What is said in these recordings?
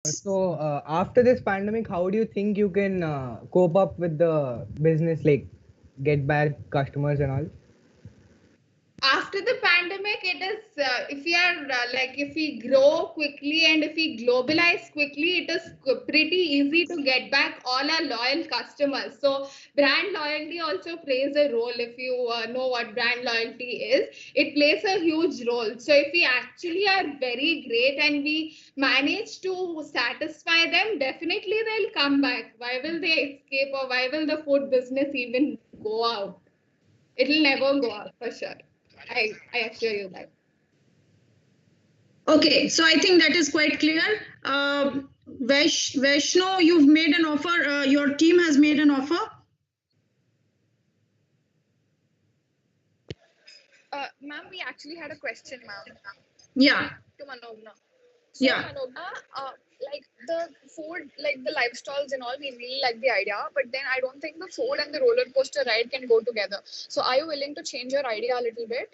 So after this pandemic, how do you think you can cope up with the business, like get back customers and all? After the pandemic, it is if we are if we grow quickly and if we globalize quickly, it is pretty easy to get back all our loyal customers. So brand loyalty also plays a role. If you know what brand loyalty is, it plays a huge role. So if we actually are very great and we manage to satisfy them, definitely they'll come back. Why will they escape, or why will the food business even go out? It'll never go out for sure. I assure you that. Okay, so I think that is quite clear. Vaishno, you've made an offer. Your team has made an offer. Ma'am, we actually had a question, ma'am. Yeah. To Manogna. So, Yeah. Manogna, like the food, like the lifestyles and all, we really like the idea, but then I don't think the food and the roller coaster ride can go together. So, are you willing to change your idea a little bit?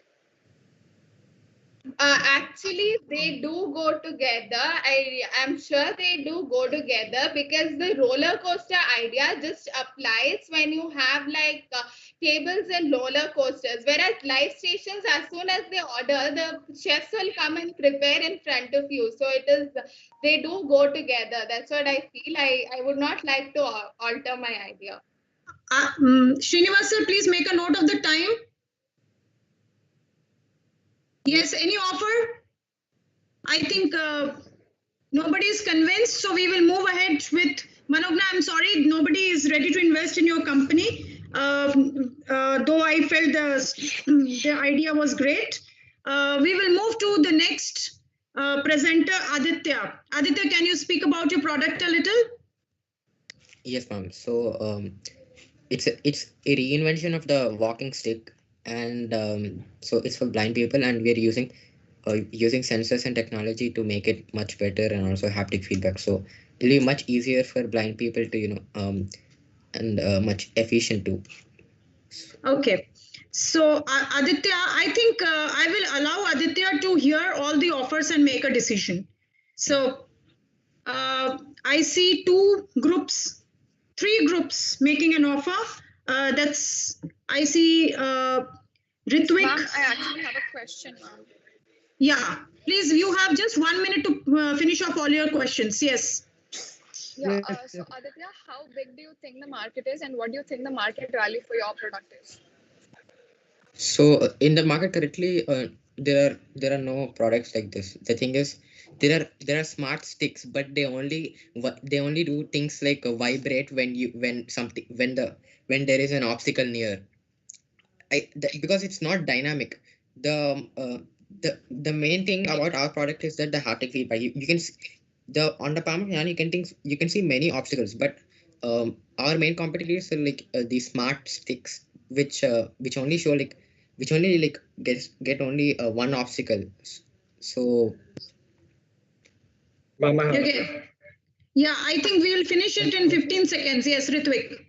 Actually, they do go together. I am sure they do go together, because the roller coaster idea just applies when you have tables and roller coasters. Whereas live stations, as soon as they order, the chefs will come and prepare in front of you. So they do go together. That's what I feel. I would not like to alter my idea. Srinivas sir, please make a note of the time. Yes, any offer? I think nobody is convinced, so we will move ahead with Manogna. I'm sorry, nobody is ready to invest in your company. Though I felt the idea was great. We will move to the next presenter, Aditya. Aditya, can you speak about your product a little? Yes, ma'am. So it's a reinvention of the walking stick, and so it's for blind people, and we're using sensors and technology to make it much better, and also haptic feedback. So it'll be much easier for blind people to and much efficient too. Okay. So Aditya, I think I will allow Aditya to hear all the offers and make a decision. So I see three groups making an offer. I see Ritwik. Ma'am, I actually have a question, ma'am. Yeah, please, you have just 1 minute to finish off all your questions. Yes. Yeah, so Aditya, how big do you think the market is, and what do you think the market value for your product is? So in the market currently, there are no products like this. The thing is, there are smart sticks, but they only do things like vibrate when there is an obstacle near. Because it's not dynamic. The main thing about our product is that the haptic feedback. You can on the palm of your hand you can see many obstacles, but our main competitors are these smart sticks, which only show which only get only one obstacle. So okay. Yeah, I think we will finish it in 15 seconds. Yes, Ritwik.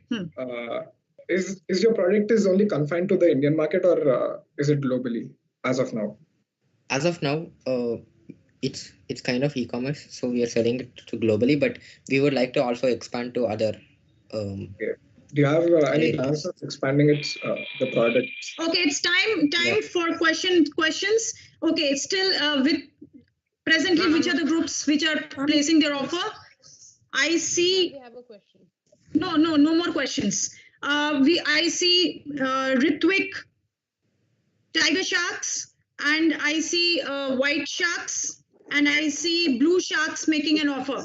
Is your product is only confined to the Indian market, or is it globally as of now? As of now, it's kind of e-commerce, so we are selling it to globally, but we would like to also expand to other. Okay. Do you have any plans of expanding the product? Okay, it's time for questions. Okay, it's still with presently which are the groups which are placing their offer? I see. We have a question. No more questions. I see Ritwik, Tiger Sharks, and I see White Sharks, and I see Blue Sharks making an offer.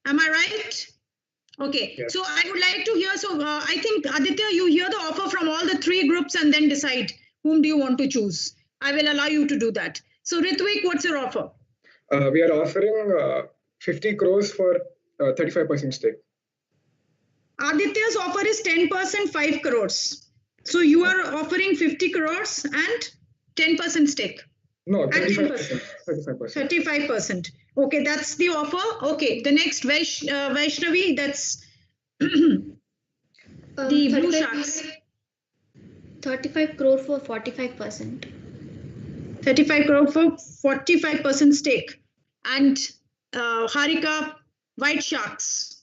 Am I right? Okay, yes. So I would like to hear, I think Aditya, you hear the offer from all the three groups and then decide whom do you want to choose. I will allow you to do that. So Ritwik, what's your offer? We are offering 50 crores for 35% stake. Aditya's offer is 10%, 5 crores. So you are offering 50 crores and 10% stake. No, 35%. 35%. Okay, that's the offer. Okay, the next Vaishnavi, that's the Blue Sharks. 35 crore for 45%. 35 crore for 45% stake. And Harika, White Sharks.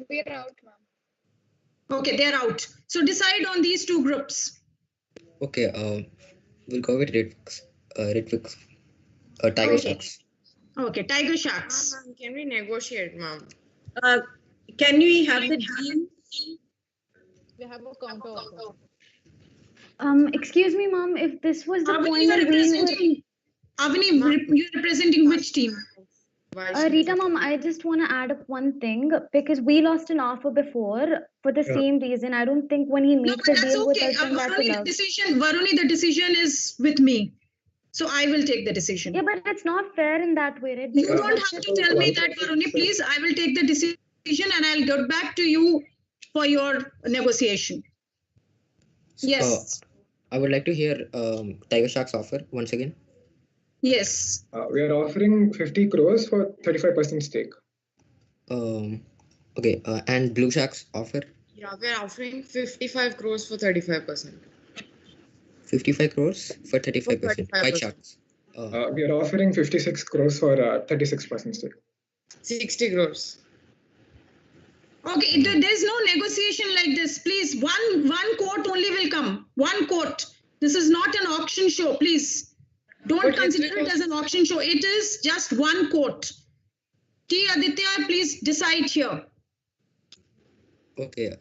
We're out, ma'am. Okay, they're out. So decide on these two groups. Okay, we'll go with Red Wicks, Tiger Okay. Sharks. Okay, Tiger Sharks. Can we negotiate, ma'am? Can we have the deal? We have a counter offer. Excuse me, ma'am, if this was the Avani, point you are that we were... representing. Avani, you're representing which team? Rita, ma'am, I just want to add up one thing because we lost an offer before for the same reason. I don't think when he No, makes but a that's deal with okay. us, then that's Varuni, allowed. the decision is with me. So I will take the decision. Yeah, but it's not fair in that way, right? You Because don't have to tell me that, Varuni, please. I will take the decision and I'll get back to you for your negotiation. Yes. I would like to hear Tiger Sharks offer once again. Yes. We are offering 50 crores for 35% stake. Okay, and Blue Sharks offer? Yeah, we're offering 55 crores for 35%. 55 crores for 35%. White Sharks. We are offering 56 crores for 36% stake. 60 crores. Okay, there's no negotiation like this. Please, one quote only will come. One quote. This is not an auction show, please. Don't consider it as an auction show. It is just one quote. T. Aditya, please decide here. Okay.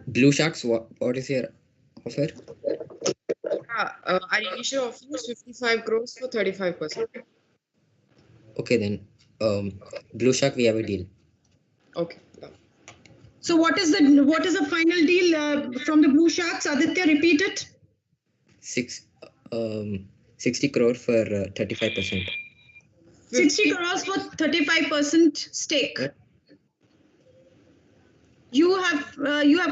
Blue Sharks, what is your offer? Our initial offer was 55 crores for 35%. Okay, then. Blue Shark, we have a deal. Okay. So what is the final deal from the Blue Sharks? Aditya, repeat it. 60 crore for 35%. 60 crores for 35% stake. Yeah. You have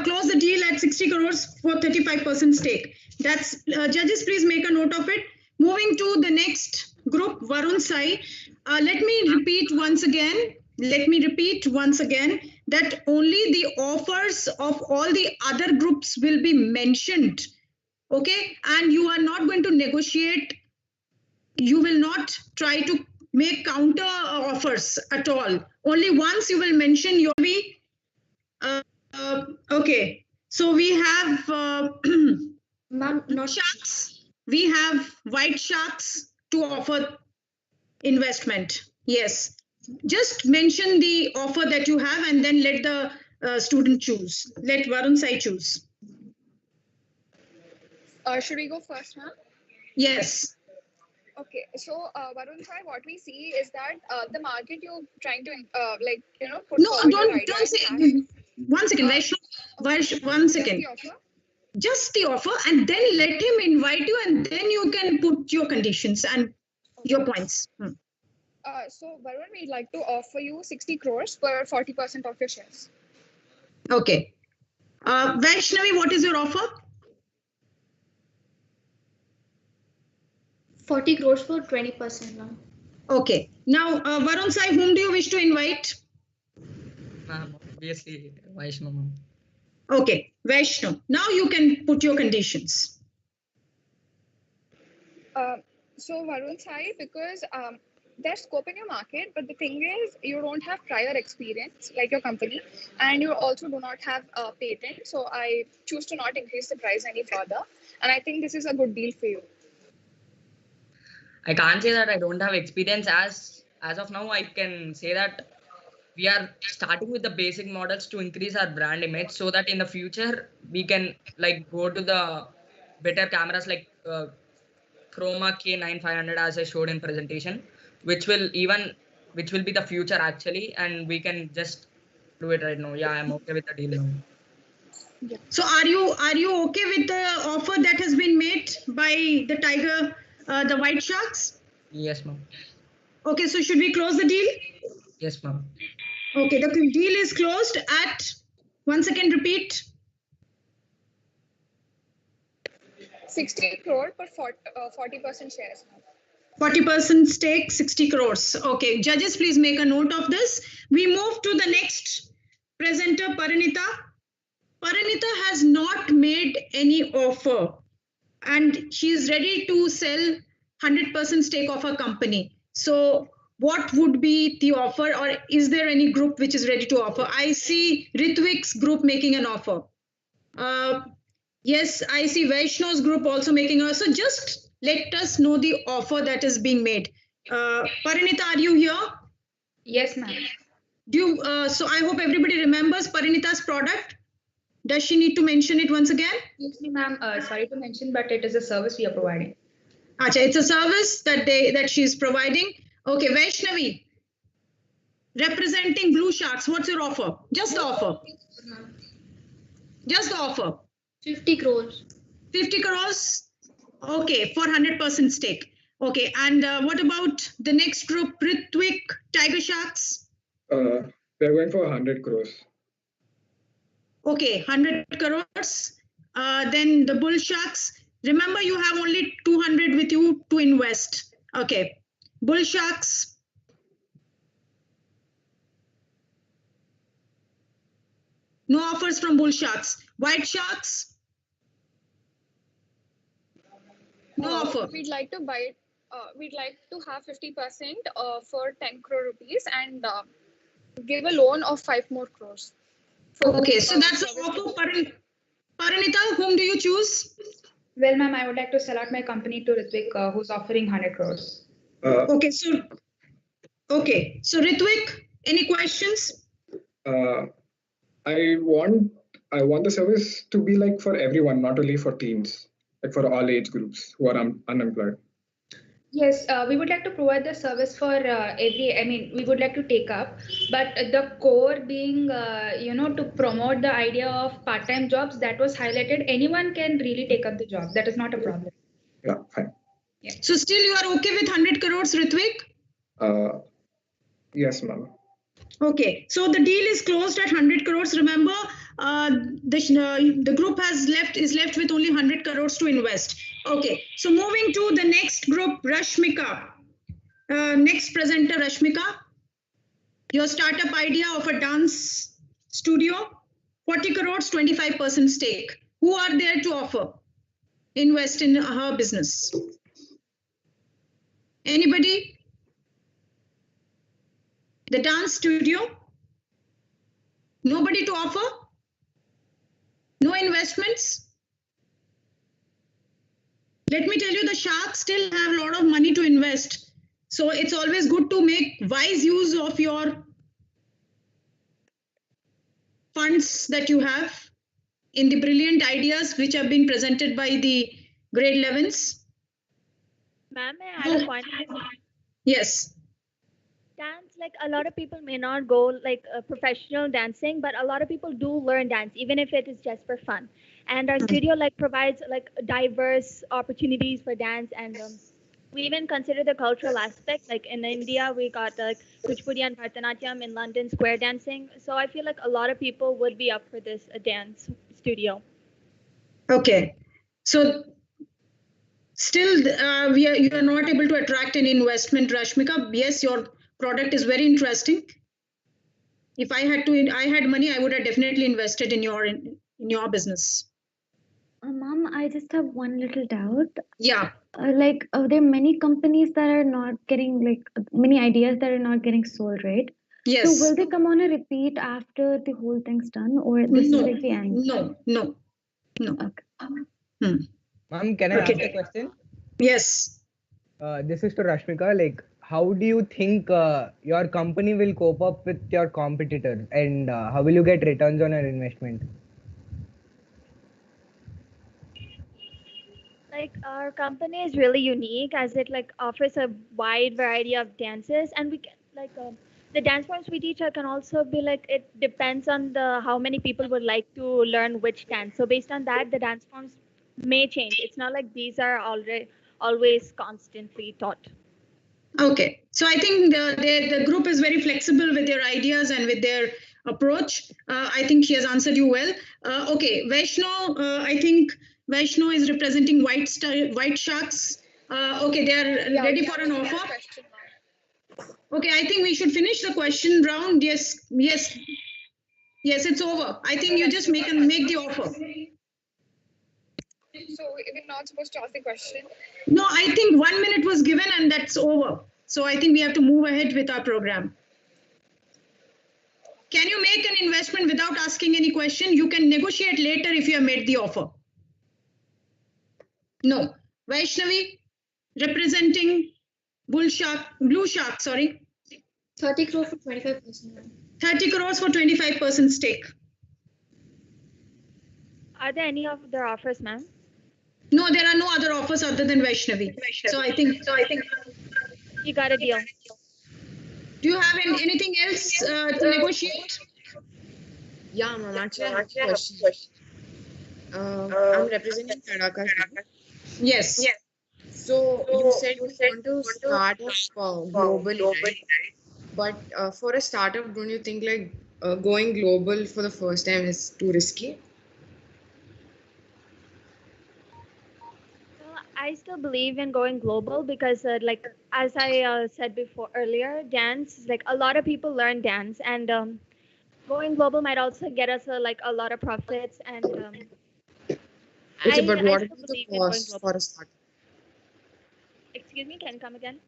closed the deal at 60 crores for 35% stake. That's judges, please make a note of it. Moving to the next group, Varun Sai. Let me repeat once again that only the offers of all the other groups will be mentioned. Okay, and you are not going to negotiate. You will not try to make counter offers at all. Only once you will mention your okay, so we have Ma'am, not Sharks. We have White Sharks to offer investment. Yes, just mention the offer that you have and then let the student choose. Let Varun Sai choose. Should we go first, ma'am? Yes. Okay, so Varun Sai, what we see is that the market you're trying to put No, forward your don't ideas say. has- One second, Vaishnav, one second. Just the offer? Just the offer, and then let him invite you, and then you can put your conditions and your points. So Varun, we'd like to offer you 60 crores for 40% of your shares. Okay. Vaishnavi, what is your offer? 40 crores for 20%, ma'am. Okay. Now, Varun Sai, whom do you wish to invite? Ma'am, obviously, Vaishnav, ma'am. Okay, Vaishnav. Now you can put your conditions. So Varun Sai, because there's scope in your market, but the thing is you don't have prior experience like your company, and you also do not have a patent. So I choose to not increase the price any further, and I think this is a good deal for you. I can't say that I don't have experience. As of now, I can say that we are starting with the basic models to increase our brand image, so that in the future we can like go to the better cameras like Chroma K9500 as I showed in presentation, which will be the future actually, and we can just do it right now. Yeah, I'm okay with the deal now. So are you okay with the offer that has been made by the Tiger, the White Sharks? Yes, ma'am. Okay, so should we close the deal? Yes, ma'am. Okay, the deal is closed at, once again repeat. 60 crore for 40% shares. 40% stake, 60 crores. Okay, judges, please make a note of this. We move to the next presenter, Parinita. Parinita has not made any offer and she is ready to sell 100% stake of a company. So what would be the offer, or is there any group which is ready to offer? I see Ritwik's group making an offer. Yes, I see Vaishnav's group also making a. So just let us know the offer that is being made. Parinita, are you here? Yes, ma'am. Do you, so I hope everybody remembers Parinita's product. Does she need to mention it once again? Excuse me, ma'am. Sorry to mention, but it is a service we are providing. Acha, it's a service that she's providing. Okay, Vaishnavi, representing Blue Sharks, what's your offer? Just the offer. Just the offer. 50 crores. 50 crores? Okay, for 100% stake. Okay, and what about the next group, Ritwik, Tiger Sharks? They're going for 100 crores. Okay, 100 crores. Then the Bull Sharks. Remember, you have only 200 with you to invest. Okay, Bull Sharks. No offers from Bull Sharks. White Sharks. No offer. We'd like to buy it. We'd like to have 50% for 10 crore rupees and give a loan of 5 more crores. Okay, so that's the offer. Parinita, whom do you choose? Well, ma'am, I would like to sell out my company to Ritwik, who's offering 100 crores. Okay, so Ritwik, any questions? I want the service to be like for everyone, not only for teens, like for all age groups who are unemployed. Yes, we would like to provide the service for we would like to take up, but the core being, to promote the idea of part-time jobs that was highlighted. Anyone can really take up the job. That is not a problem. Yeah, fine. Yeah. So still you are okay with 100 crores, Ritwik? Yes, ma'am. Okay, so the deal is closed at 100 crores. Remember, the group is left with only 100 crores to invest. Okay, so moving to the next group, Rashmika. Next presenter, Rashmika. Your startup idea of a dance studio, 40 crores, 25% stake. Who are there to offer? Invest in her business. Anybody? The dance studio? Nobody to offer? No investments? Let me tell you, the sharks still have a lot of money to invest. So it's always good to make wise use of your funds that you have in the brilliant ideas which have been presented by the grade 11s. Ma'am, may I add a point? Yes. Dance, like a lot of people may not go like professional dancing, but a lot of people do learn dance, even if it is just for fun. And our studio like provides like diverse opportunities for dance, and we even consider the cultural aspect. Like in India, we got like Kuchipudi and Bharatanatyam, in London, square dancing. So I feel like a lot of people would be up for this dance studio. Okay, so still you are not able to attract an investment, Rashmika. Yes, your product is very interesting. If I had money, I would have definitely invested in your business. Mom, I just have one little doubt. Yeah. There are many companies that are not getting, many ideas that are not getting sold, right? Yes. So will they come on a repeat after the whole thing's done, or this is like the end? No. Okay. Ma'am, can I ask a question? Yes. This is to Rashmika. How do you think your company will cope up with your competitors, and how will you get returns on your investment? Like our company is really unique as it like offers a wide variety of dances, and we can the dance forms we teach can also be like, it depends on how many people would like to learn which dance. So based on that, the dance forms may change. It's not like these are always constantly taught. Okay, so I think the group is very flexible with their ideas and with their approach. I think he has answered you well. Okay, Vaishnav, I think Vaishnav is representing White Sharks. Okay, they are ready for an offer. Okay, I think we should finish the question round. Yes, it's over. I think you just make the offer. So we're not supposed to ask the question. No, I think 1 minute was given and that's over. So I think we have to move ahead with our program. Can you make an investment without asking any question? You can negotiate later if you have made the offer. No. Vaishnavi, representing Blue Shark, sorry. 30 crores for 25%. 30 crores for 25% stake. Are there any other offers, ma'am? No, there are no other offers other than Vaishnavi. So I think You got a deal. do you have anything else to negotiate? Yeah, ma'am. Actually, I have a question. I'm representing Tadaka. Yes. So you said you want to start up globally, right? But for a startup, don't you think like going global for the first time is too risky? I still believe in going global because, like, as I said before earlier, dance, like, a lot of people learn dance, and going global might also get us like a lot of profits. And Okay, but what I is still the believe in going cost global. for a startup? Excuse me, can you come again?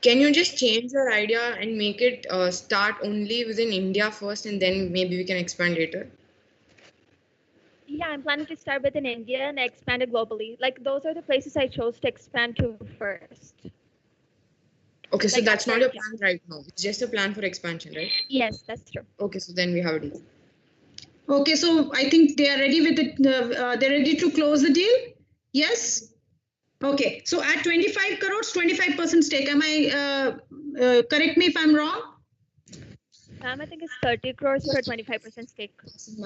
Can you just change your idea and make it start only within India first, and then maybe we can expand later? Yeah, I'm planning to start within India and expand it globally. Like, those are the places I chose to expand to first. Okay, so Like, that's not outside your India. plan right now. It's just a plan for expansion, right? Yes, that's true. Okay, so then we have a deal. Okay, so I think they are ready with it. They're ready to close the deal. Yes. Okay, so at 25 crores, 25% stake. Am I correct me if I'm wrong? Ma'am, I think it's 30 crores for 25% stake.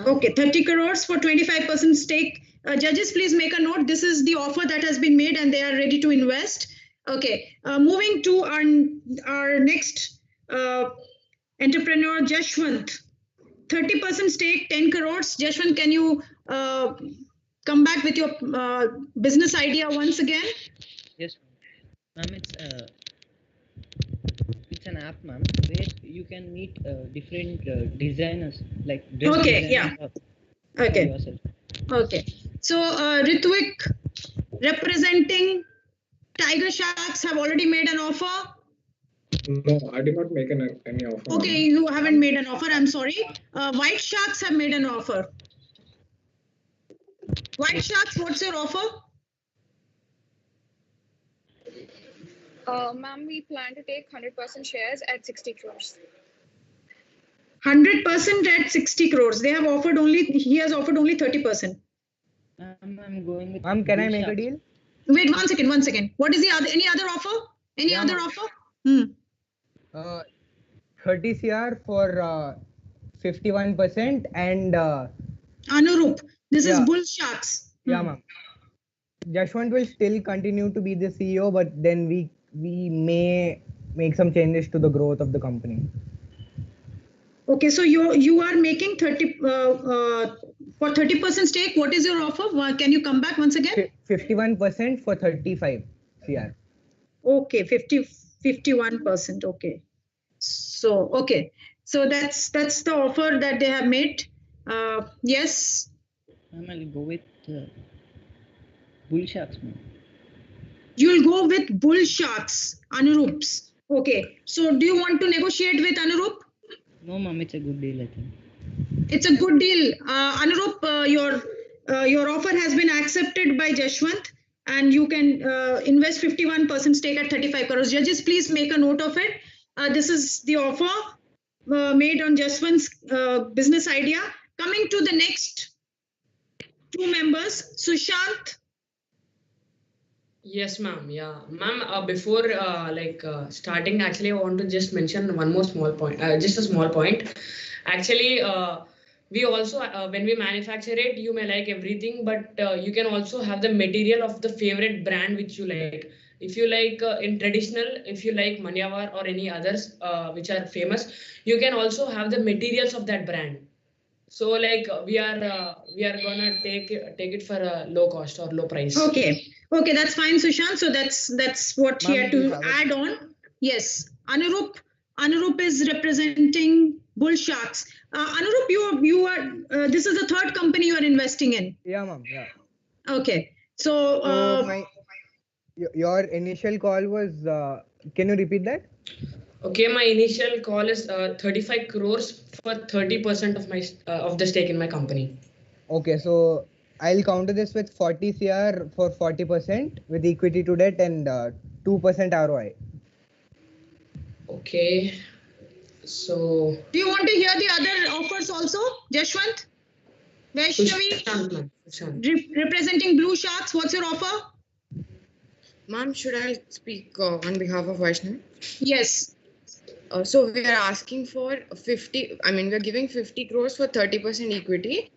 Okay, 30 crores for 25% stake. Judges, please make a note. This is the offer that has been made and they are ready to invest. Okay, moving to our next entrepreneur, Jashwant. 30% stake, 10 crores. Jashwant, can you come back with your business idea once again? Yes, ma'am. It's an app, ma'am, where you can meet different designers, like dress Okay, designers yeah. for Okay. yourself. Okay. So Ritvik, representing Tiger Sharks, have already made an offer. No, I did not make any offer. Okay, you haven't made an offer. I'm sorry. White Sharks have made an offer. White Sharks, what's your offer? Ma'am, we plan to take 100% shares at 60 crores. 100% at 60 crores. They have offered only, he has offered only 30%. I'm going with. Can I make a deal? Wait, 1 second, 1 second. What is the other, any other offer? Any other offer? 30 CR for 51% and Anurup, this is yeah. Bull Sharks. Yeah, ma'am. Jashwant will still continue to be the CEO, but then we may make some changes to the growth of the company. Okay, so you are making 30 for 30% stake. What is your offer? Can you come back once again? 51% for 35 CR. Okay, 51%. Okay. So okay, so that's the offer that they have made. Yes. I'll go with Bull Sharks, ma'am. You'll go with Bull Sharks, Anurup's. Okay. So do you want to negotiate with Anurup? No, ma'am, it's a good deal, I think. It's a good deal. Anurup, your offer has been accepted by Jashwant and you can invest 51% stake at 35 crores. Judges, please make a note of it. This is the offer made on Jashwant's business idea. Coming to the next two members, Sushant. Yes, ma'am. Yeah, ma'am. Before starting, actually, I want to just mention one more small point. Just a small point. Actually, we also when we manufacture it, you may like everything, but you can also have the material of the favorite brand which you like. If you like in traditional, if you like Manyavar or any others which are famous, you can also have the materials of that brand. So like we are gonna take it for a low cost or low price. Okay, that's fine, Sushant. So that's what he had to add on. Yes, Anurup is representing Bull Sharks. Anurup, you are this is the third company you are investing in. Yeah, ma'am. Yeah. Okay, So, your initial call was, can you repeat that? Okay, my initial call is 35 crores for 30% of my of the stake in my company. Okay, so I'll counter this with 40 CR for 40% with equity to debt and 2% ROI. Okay, so do you want to hear the other offers also, Jashwant? Vaishnavi, representing Blue Sharks, what's your offer? Ma'am, should I speak on behalf of Vaishnavi? Yes. So we are asking for 50, I mean, we're giving 50 crores for 30% equity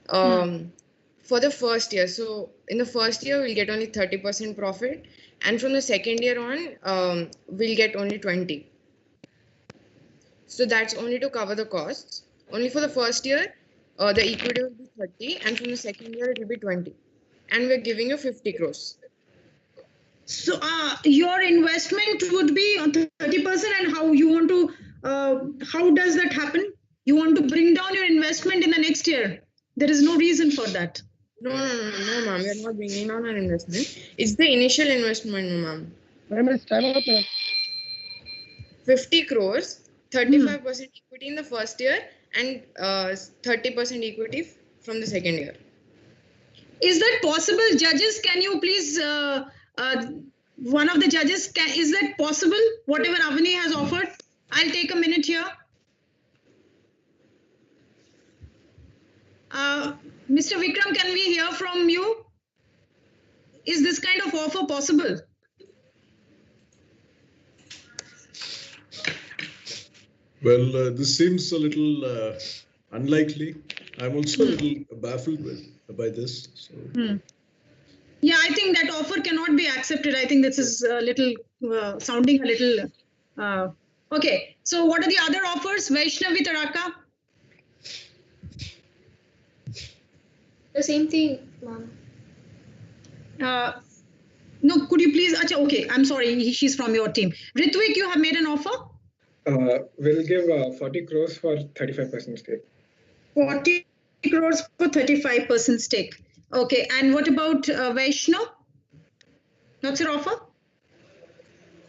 for the first year. So in the first year, we'll get only 30% profit. And from the second year on, we'll get only 20. So that's only to cover the costs. Only for the first year, the equity will be 30. And from the second year, it will be 20. And we're giving you 50 crores. So your investment would be on 30%, and how you want to, how does that happen? You want to bring down your investment in the next year. There is no reason for that. No, ma'am. We are not bringing down our investment. It's the initial investment, ma'am. 50 crores, 35% equity in the first year, and 30% equity from the second year. Is that possible, judges? Can you please, one of the judges, is that possible? Whatever Avani has offered, I'll take a minute here. Mr. Vikram, can we hear from you? Is this kind of offer possible? Well, this seems a little unlikely. I'm also a little baffled by this. So. Yeah, I think that offer cannot be accepted. I think this is a little sounding a little. Okay, so what are the other offers, Vaishnavi, Taraka? The same thing, ma'am. No, could you please? Okay, I'm sorry, she's from your team. Ritvik, you have made an offer? We'll give 40 crores for 35% stake. 40 crores for 35% stake. Okay, and what about Vaishnav? What's your offer?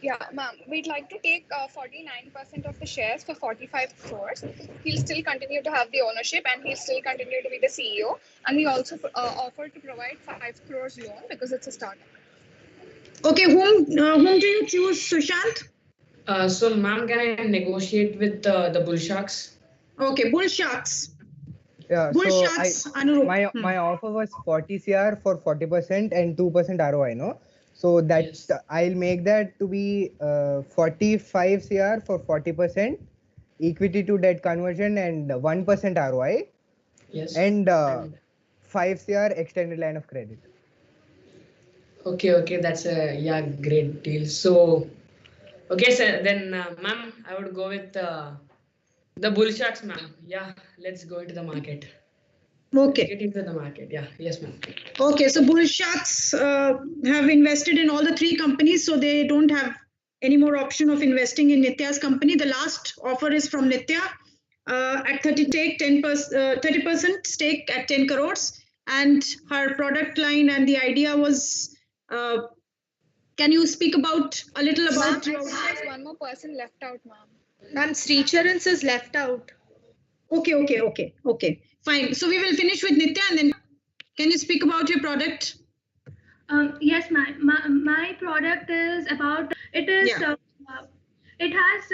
Yeah, ma'am, we'd like to take 49% of the shares for 45 crores. He'll still continue to have the ownership and he'll still continue to be the CEO. And we also offer to provide 5 crores loan because it's a startup. Okay, whom do you choose, Sushant? So, ma'am, can I negotiate with the Bull Sharks? Okay, Bull Sharks. Yeah, Bull so Sharks, my offer was 40 CR for 40% and 2% ROI, no? So that I'll make that to be 45 CR for 40%, equity to debt conversion and 1% ROI. Yes. And 5 CR extended line of credit. Okay, that's a great deal. So, okay, sir, then, ma'am, I would go with the Bull Sharks, ma'am. Yeah, let's go into the market. Okay. Let's get into the market. Yeah, yes, ma'am. Okay, so Bull Sharks have invested in all the 3 companies, so they don't have any more option of investing in Nitya's company. The last offer is from Nitya at 30% stake at 10 crores, and her product line and the idea was. Can you speak about a little about? Ma'am, there's one more person left out, ma'am. Ma'am, Sricharan's is left out. Okay. Fine. So we will finish with Nitya, and then can you speak about your product? Yes, my product is about it is it has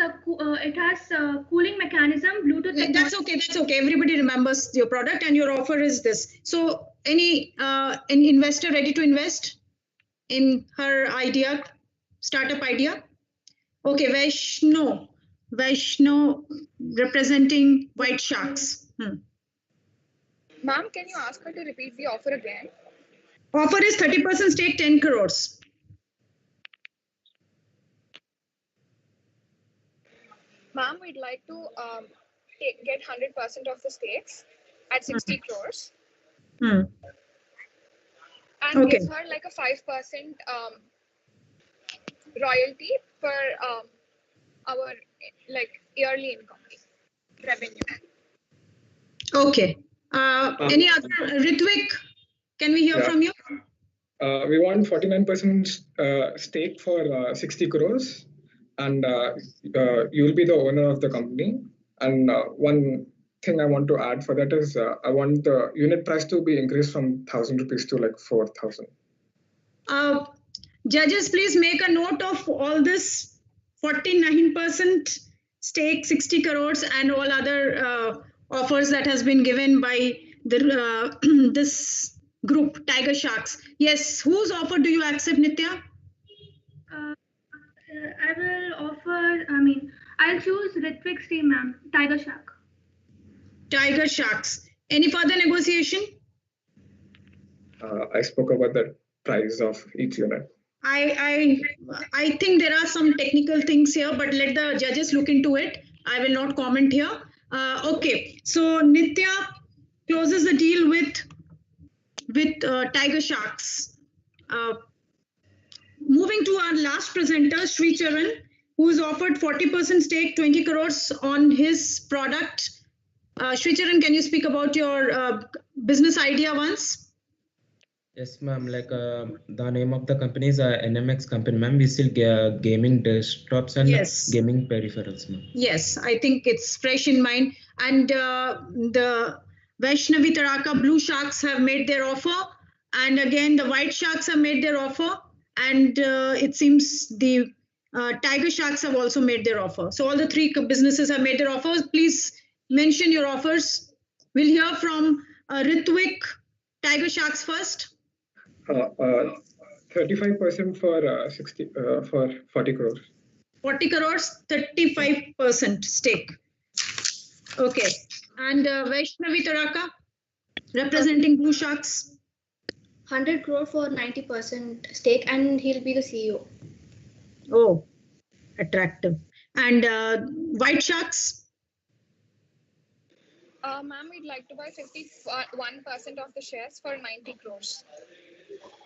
a cooling mechanism, Bluetooth technology. That's okay. Everybody remembers your product, and your offer is this. So any investor ready to invest in her idea, startup idea? Okay, Vaishno representing White Sharks. Ma'am, can you ask her to repeat the offer again? Offer is 30% stake, 10 crores. Ma'am, we'd like to get 100% of the stakes at 60 crores. And give her like a 5% royalty per our like yearly income revenue. Okay. Any other, Ritvik? Can we hear from you? We want 49% stake for 60 crores, and you will be the owner of the company. And one thing I want to add for that is I want the unit price to be increased from 1,000 rupees to like 4,000. Judges, please make a note of all this: 49% stake, 60 crores, and all other offers that has been given by the this group, Tiger Sharks. Yes, whose offer do you accept, Nitya? I will offer, I'll choose Ritwik's team, ma'am, Tiger Shark. Tiger Sharks. Any further negotiation? I spoke about the price of each unit. I think there are some technical things here, but let the judges look into it. I will not comment here. Okay, so Nitya closes the deal with Tiger Sharks. Moving to our last presenter, Sri Charan, who is offered 40% stake, 20 crores on his product. Sri Charan, can you speak about your business idea once? Yes, ma'am. Like the name of the company is NMX company, ma'am. We sell gaming desktops and gaming peripherals, ma'am. Yes, I think it's fresh in mind. And the Vaishnavi Taraka Blue Sharks have made their offer. And again, the White Sharks have made their offer. And it seems the Tiger Sharks have also made their offer. So all the three businesses have made their offers. Please mention your offers. We'll hear from Ritwik, Tiger Sharks first. 35% for 40 crores. 40 crores, 35% stake. Okay. And Vaishnavi Taraka, representing Blue Sharks. 100 crore for 90% stake, and he'll be the CEO. Oh, attractive. And White Sharks? Ma'am, we'd like to buy 51% of the shares for 90 crores.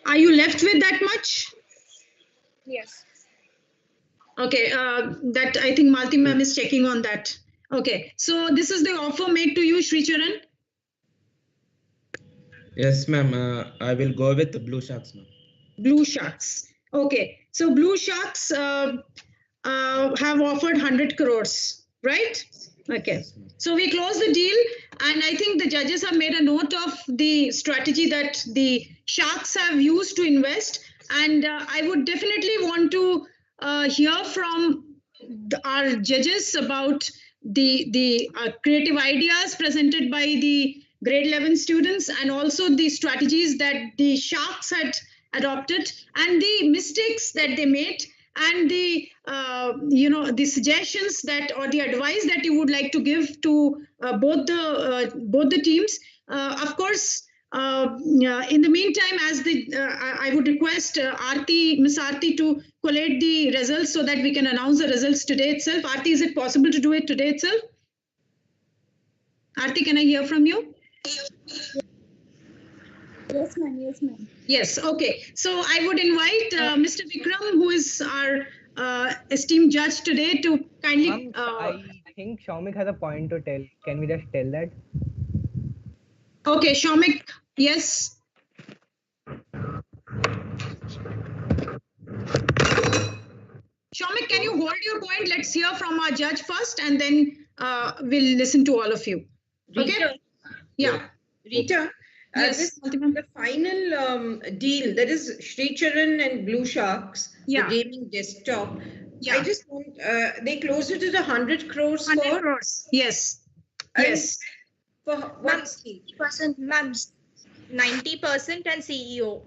Are you left with that much? Yes. Okay, that I think Malti ma'am is checking on that. Okay, so this is the offer made to you, Sri Charan? Yes, ma'am. I will go with the Blue Sharks, ma'am. Blue Sharks. Okay, so Blue Sharks have offered 100 crores, right? Okay, so we close the deal, and I think the judges have made a note of the strategy that the Sharks have used to invest, and I would definitely want to hear from our judges about the creative ideas presented by the grade 11 students, and also the strategies that the Sharks had adopted, and the mistakes that they made, and the the suggestions that, or the advice that you would like to give to both the teams. Of course, in the meantime, as I would request Miss Aarti to collate the results so that we can announce the results today itself. Aarti, is it possible to do it today itself? Aarti, can I hear from you? Yes, ma'am. Yes, ma'am. Yes. Okay. So I would invite Mr. Vikram, who is our esteemed judge today, to kindly. I think Shaumik has a point to tell. Can we just tell that? Okay, Shaumik. Yes. Shaumik, can you hold your point? Let's hear from our judge first, and then we'll listen to all of you. Okay. Rita, Yeah. Rita. Yes, the final deal, that is Sri Charan and Blue Sharks, the gaming desktop. I just want, they closed it at 100 crores 100 crores. Yes. Yes. For what stake? 90%, ma'am. 90% and CEO.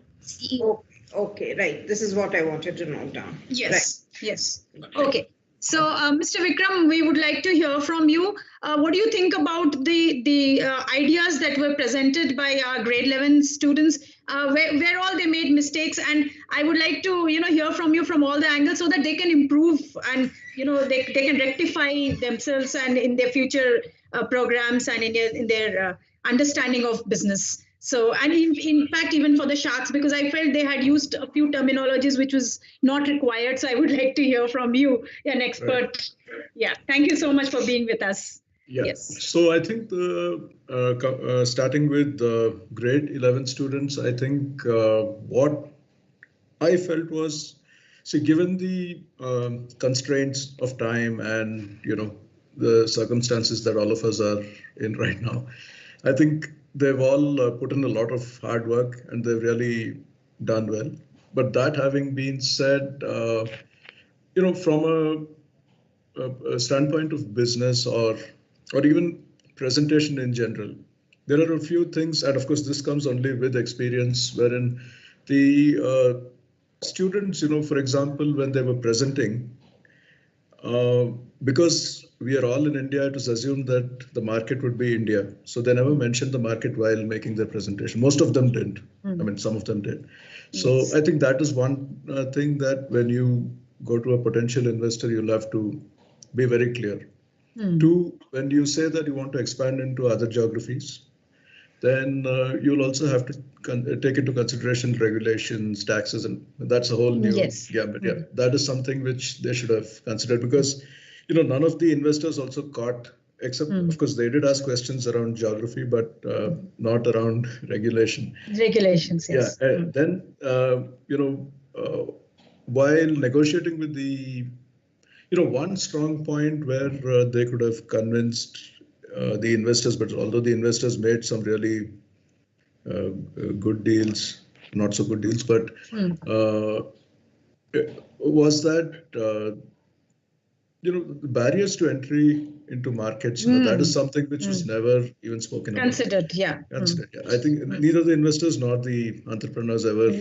Oh, okay, right. This is what I wanted to note down. Yes. Right. Yes. Okay. So, Mr. Vikram, we would like to hear from you. What do you think about the ideas that were presented by our grade 11 students? Where all they made mistakes, and I would like to hear from you from all the angles so that they can improve, and they can rectify themselves and in their future programs and in their understanding of business. So, and in fact, even for the Sharks, because I felt they had used a few terminologies which was not required. So I would like to hear from you, an expert. Right. Yeah. Thank you so much for being with us. Yeah. Yes. So I think the starting with the grade 11 students, I think what I felt was, see, given the constraints of time and the circumstances that all of us are in right now, I think they've all put in a lot of hard work and they've really done well. But that having been said, from a standpoint of business or even presentation in general, there are a few things, and of course this comes only with experience, wherein the students, for example, when they were presenting, because we are all in India, it was assumed that the market would be India. So they never mentioned the market while making their presentation. Most of them didn't. I mean, some of them did. So yes. I think that is one thing that when you go to a potential investor, you'll have to be very clear. Two, when you say that you want to expand into other geographies, then you'll also have to take into consideration regulations, taxes, and that's a whole new gambit. Yeah, that is something which they should have considered, because none of the investors also caught, except of course they did ask questions around geography, but not around regulation. Regulations, yes. Yeah. Then while negotiating with the one strong point where they could have convinced the investors, but although the investors made some really good deals, not so good deals, but was that the barriers to entry into markets, that is something which was never even spoken about. Considered, yeah. Considered, yeah. I think neither the investors nor the entrepreneurs ever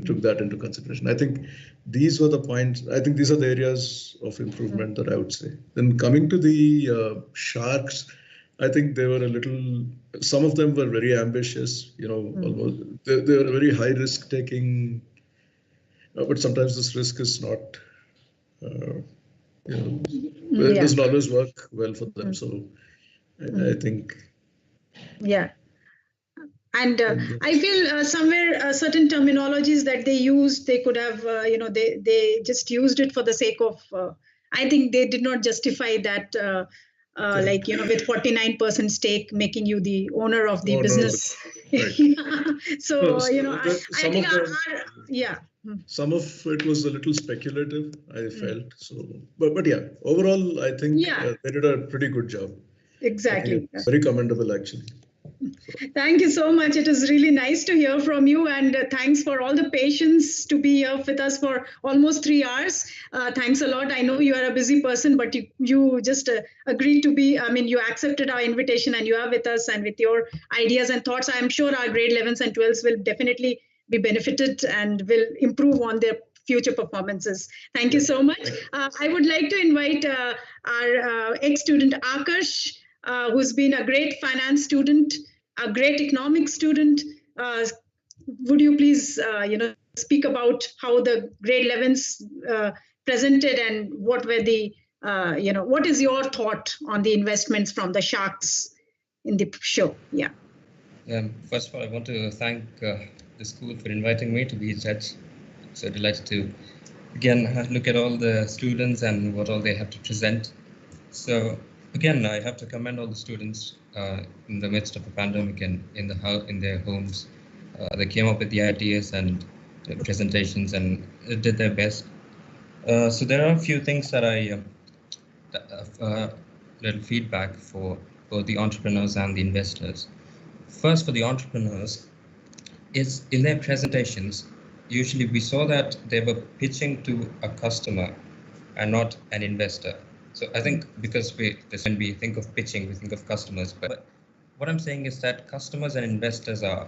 took that into consideration. I think these were the points. I think these are the areas of improvement that I would say. Then coming to the sharks, I think they were a little. Some of them were very ambitious. Almost they were very high risk taking, but sometimes this risk is not. It doesn't always work well for them. So I think. Yeah. And I feel somewhere certain terminologies that they used, they could have, they just used it for the sake of, I think they did not justify that, like, with 49% stake, making you the owner of the business. So, No, I think, some of it was a little speculative, I felt. So, but yeah, overall, I think they did a pretty good job. Exactly. Very commendable, actually. Thank you so much. It is really nice to hear from you, and thanks for all the patience to be here with us for almost 3 hours. Thanks a lot. I know you are a busy person, but you just agreed to be, you accepted our invitation and you are with us, and with your ideas and thoughts, I'm sure our grade 11s and 12s will definitely be benefited and will improve on their future performances. Thank you so much. I would like to invite our ex-student Akash, who's been a great finance student, a great economics student. Would you please, speak about how the grade 11s presented, and what were the, what is your thought on the investments from the sharks in the show? Yeah. First of all, I want to thank the school for inviting me to be a judge. So delighted to again look at all the students and what all they have to present. So again, I have to commend all the students in the midst of a pandemic and in their homes. They came up with the ideas and the presentations and did their best. So there are a few things that I little feedback for both the entrepreneurs and the investors. First, for the entrepreneurs, is in their presentations, usually we saw that they were pitching to a customer and not an investor. So I think because when we think of pitching, we think of customers. But what I'm saying is that customers and investors are